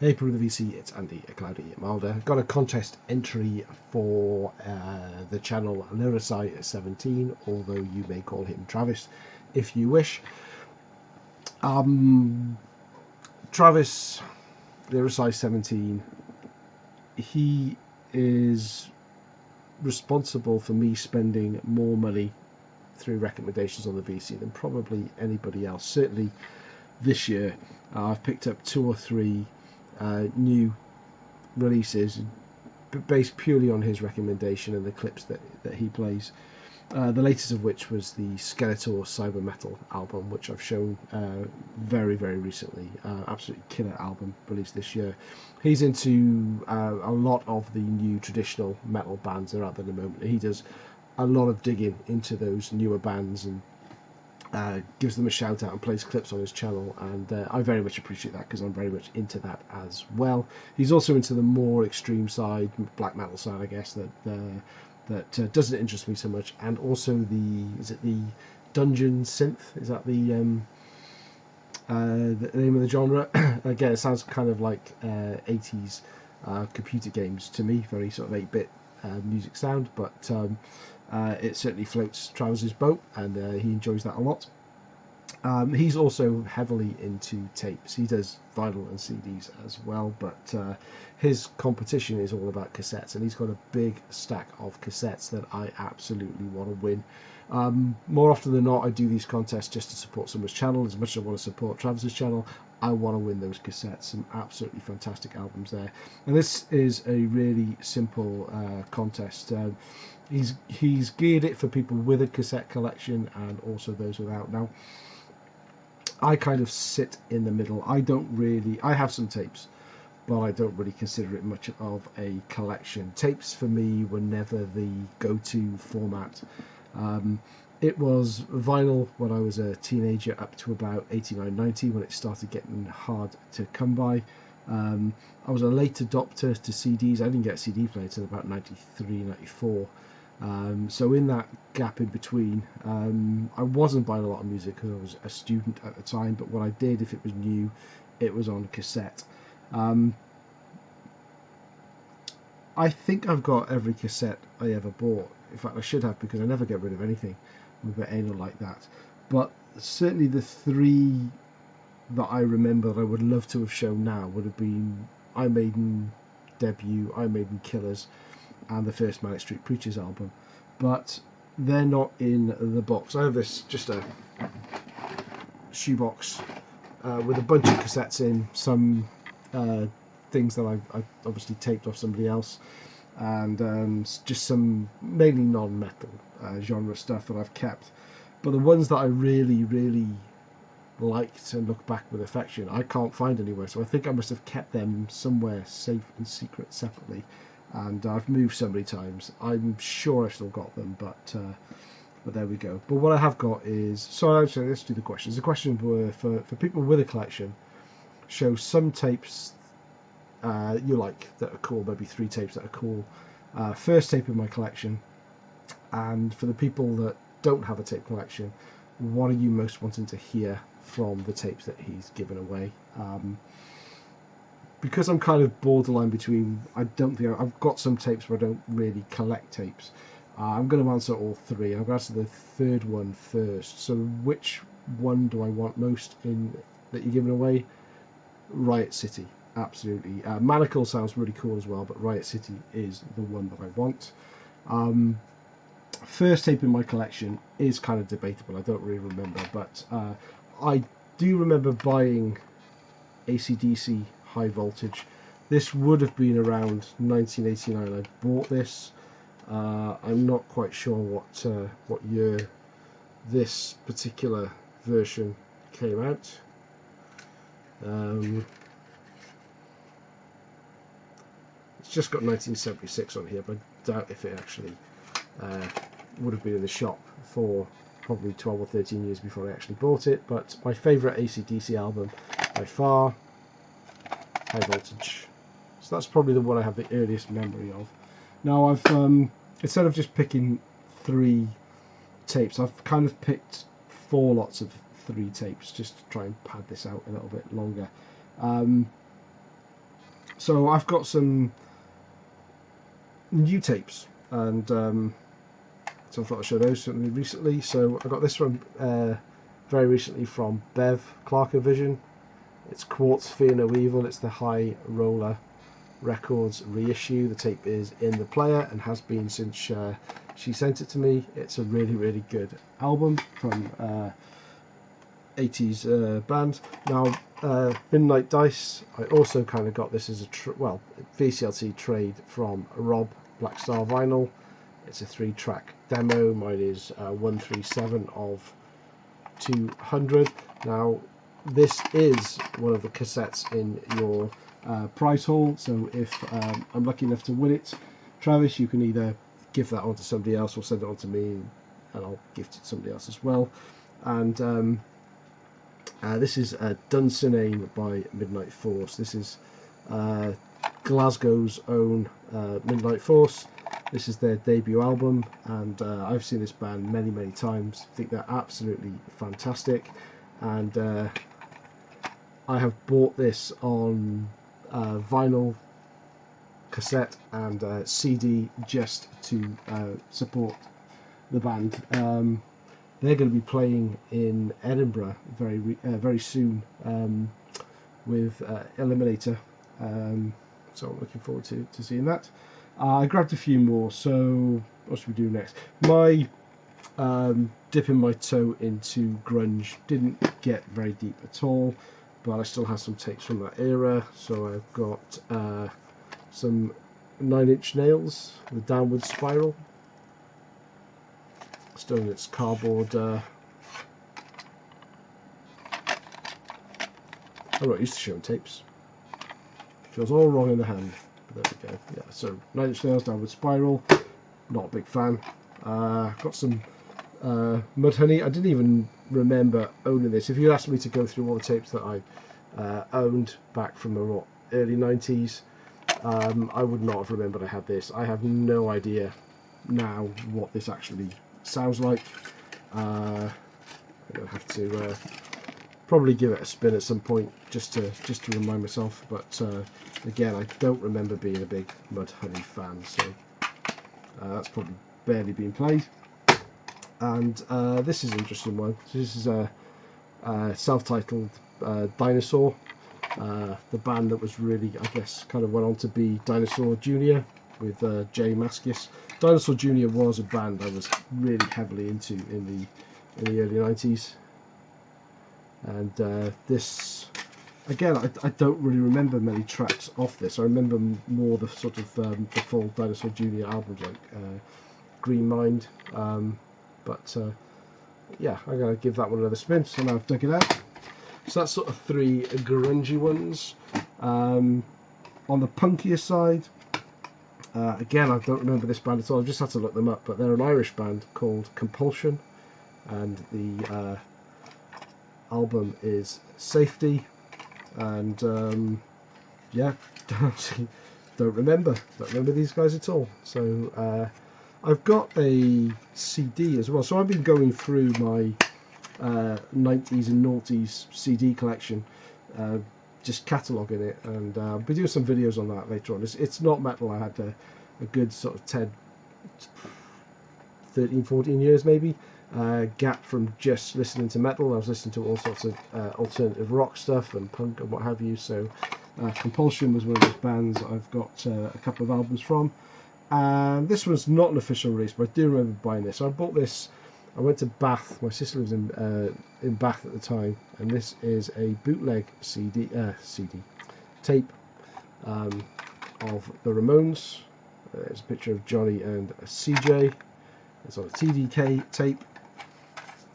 April with the VC, it's Andy, a cloudy Milder. Got a contest entry for the channel Lyrici17, although you may call him Travis if you wish. Travis, Lyrici17, he is responsible for me spending more money through recommendations on the VC than probably anybody else. Certainly this year, I've picked up 2 or 3 new releases based purely on his recommendation and the clips that he plays. The latest of which was the Skeletor Cyber Metal album, which I've shown very, very recently. Absolutely killer album released this year. He's into a lot of the new traditional metal bands that are out there at the moment. He does a lot of digging into those newer bands and gives them a shout out and plays clips on his channel, and I very much appreciate that because I'm very much into that as well. He's also into the more extreme side, black metal side, I guess, that doesn't interest me so much, and also the dungeon synth? Is that the name of the genre? Again, it sounds kind of like 80s computer games to me, very sort of 8-bit music sound, but it certainly floats Travis's boat, and he enjoys that a lot. He's also heavily into tapes. He does vinyl and CDs as well, but his competition is all about cassettes, and he's got a big stack of cassettes that I absolutely want to win. More often than not, I do these contests just to support someone's channel. As much as I want to support Travis's channel, I want to win those cassettes. Some absolutely fantastic albums there, and this is a really simple contest. He's geared it for people with a cassette collection and also those without. Now, I kind of sit in the middle. I have some tapes, but I don't really consider it much of a collection. Tapes for me were never the go-to format. It was vinyl when I was a teenager up to about 89, 90 when it started getting hard to come by. I was a late adopter to CDs. I didn't get a CD player until about 93, 94. So in that gap in between, I wasn't buying a lot of music because I was a student at the time, but what I did, if it was new, it was on cassette. I think I've got every cassette I ever bought. In fact, I should have, because I never get rid of anything with an anal like that. But certainly the 3 that I remember that I would love to have shown now would have been Iron Maiden debut, Iron Maiden Killers, and the first Manic Street Preachers album, but they're not in the box. I have this, just a shoebox with a bunch of cassettes in, some things that I obviously taped off somebody else, and just some mainly non-metal genre stuff that I've kept. But the ones that I really, really liked and look back with affection, I can't find anywhere, so I think I must have kept them somewhere safe and secret separately. And I've moved so many times. I'm sure I've still got them, but there we go. But what I have got is... So actually, let's do the questions. The questions were for people with a collection. Show some tapes you like that are cool, maybe 3 tapes that are cool. First tape in my collection. And for the people that don't have a tape collection, what are you most wanting to hear from the tapes that he's given away? Because I'm kind of borderline between, I've got some tapes where I don't really collect tapes. I'm going to answer all 3. I'm going to answer the third one first. So which one do I want most in that you're giving away? Riot City, absolutely. Manacle sounds really cool as well, but Riot City is the one that I want. First tape in my collection is kind of debatable. I don't really remember, but I do remember buying AC/DC High Voltage. This would have been around 1989. I bought this. I'm not quite sure what year this particular version came out. It's just got 1976 on here, but I doubt if it actually would have been in the shop for probably 12 or 13 years before I actually bought it. But my favourite AC/DC album by far, High Voltage. So that's probably the one I have the earliest memory of. Now I've instead of just picking 3 tapes, I've kind of picked 4 lots of 3 tapes just to try and pad this out a little bit longer. So I've got some new tapes, and so I thought I'd show those recently. So I got this from very recently from Bev Clark Vision. It's Quartz Fear No Evil. It's the High Roller Records reissue. The tape is in the player and has been since she sent it to me. It's a really, really good album from 80s band. Now, Midnight Dice, I also kind of got this as a VCLT trade from Rob, Black Star Vinyl. It's a 3-track demo. Mine is 137 of 200. Now, this is one of the cassettes in your prize haul, so if I'm lucky enough to win it, Travis, you can either give that on to somebody else or send it on to me, and I'll gift it to somebody else as well. And this is Dunsinane by Midnight Force. This is Glasgow's own Midnight Force. This is their debut album, and I've seen this band many, many times. I think they're absolutely fantastic, and I have bought this on vinyl, cassette, and CD just to support the band. They're going to be playing in Edinburgh very soon with Eliminator, so I'm looking forward to seeing that. I grabbed a few more, so what should we do next? My dipping my toe into grunge didn't get very deep at all, but I still have some tapes from that era. So I've got some 9 Inch Nails, the Downward Spiral, still in its cardboard. I'm not used to showing tapes. Feels all wrong in the hand. But there we go. Yeah, so 9 Inch Nails, Downward Spiral. Not a big fan. Got some Mudhoney. I didn't even remember owning this. If you asked me to go through all the tapes that I owned back from the early 90s, I would not have remembered I had this. I have no idea now what this actually sounds like. I'm gonna have to probably give it a spin at some point just to remind myself. But again, I don't remember being a big Mudhoney fan, so that's probably barely been played. And this is an interesting one. So this is a self-titled Dinosaur, the band that was really, I guess, kind of went on to be Dinosaur Jr. with Jay Mascis. Dinosaur Jr. was a band I was really heavily into in the early 90s. And this, again, I don't really remember many tracks off this. I remember more the sort of the full Dinosaur Jr. albums, like Green Mind. But yeah, I'm going to give that one another spin. So now I've dug it out. So that's sort of 3 grungy ones. On the punkier side, again, I don't remember this band at all. I've just had to look them up, but they're an Irish band called Compulsion, and the album is Safety. And yeah, don't remember these guys at all. So I've got a CD as well. So I've been going through my 90s and noughties CD collection, just cataloguing it, and I'll be doing some videos on that later on. It's not metal. I had a good sort of 13-14 years maybe gap from just listening to metal. I was listening to all sorts of alternative rock stuff and punk and what have you. So Compulsion was one of those bands I've got a couple of albums from. And this one's not an official release, but I do remember buying this. So I bought this. I went to Bath. My sister lives in Bath at the time, and this is a bootleg CD tape of the Ramones. There's a picture of Johnny and CJ. It's on a TDK tape,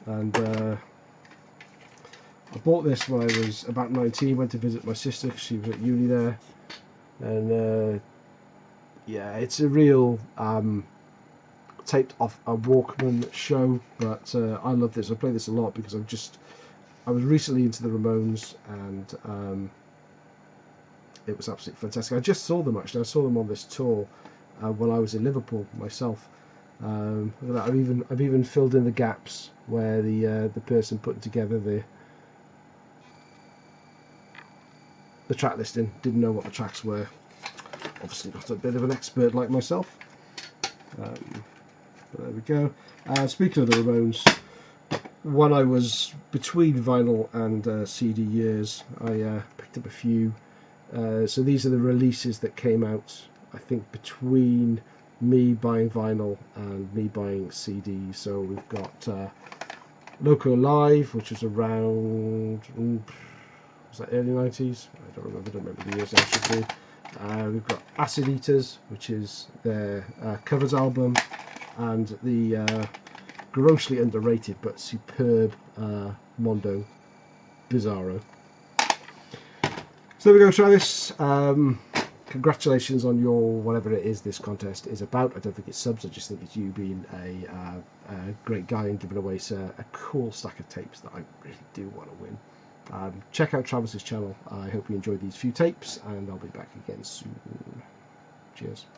and I bought this when I was about 19. Went to visit my sister because she was at uni there, and yeah, it's a real taped off a Walkman show, but I love this. I play this a lot because I was recently into the Ramones, and it was absolutely fantastic. I just saw them actually. I saw them on this tour when I was in Liverpool myself. I've even filled in the gaps where the person putting together the track listing, didn't know what the tracks were. Obviously not a bit of an expert like myself. But there we go. Speaking of the Ramones, when I was between vinyl and CD years, I picked up a few. So these are the releases that came out, I think, between me buying vinyl and me buying CDs. So we've got Loco Live, which was around, was that early 90s? I don't remember the years actually. We've got Acid Eaters, which is their covers album, and the grossly underrated but superb Mondo Bizarro. So there we go, Travis. Congratulations on your whatever it is this contest is about. I don't think it's subs, I just think it's you being a great guy and giving away a cool stack of tapes that I really do want to win. Check out Travis's channel. I hope you enjoyed these few tapes, and I'll be back again soon. Cheers.